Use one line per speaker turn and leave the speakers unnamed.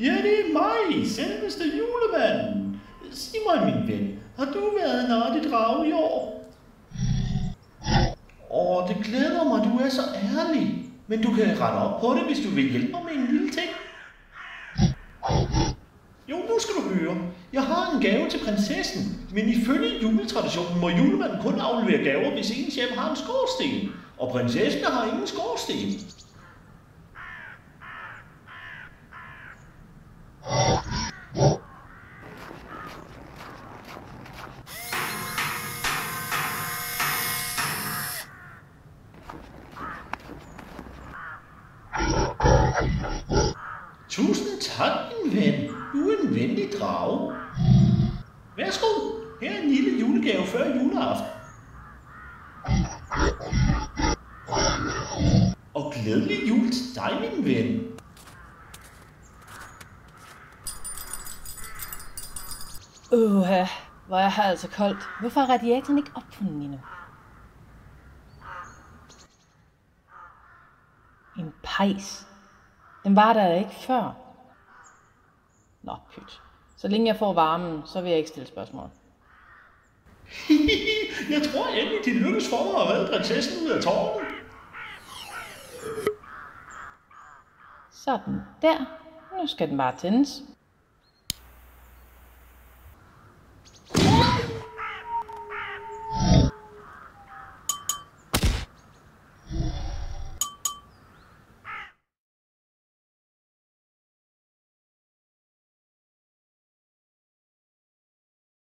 Ja, det er mig, selveste julemanden. Sig mig, min ven, har du været en artig drage i år? Det glæder mig, du er så ærlig. Men du kan rette op på det, hvis du vil hjælpe mig med en lille ting. Jo, nu skal du høre. Jeg har en gave til prinsessen, men ifølge juletraditionen må julemanden kun aflevere gaver, hvis ens hjem har en skorsten. Og prinsessen har ingen skorsten. Tusind tak, min ven. Du er en venlig drage. Værsgo, her er en lille julegave før juleaften. Og glædelig jul til dig, min ven.
Hvor er her altså koldt. Hvorfor er radiatoren ikke opfundet endnu? En pejs. Den var der ikke før. Nå, pyt. Så længe jeg får varmen, så vil jeg ikke stille spørgsmål.
Jeg tror endelig, det lykkes for mig at redde prinsessen ud af tårnet.
Sådan der. Nu skal den bare tændes.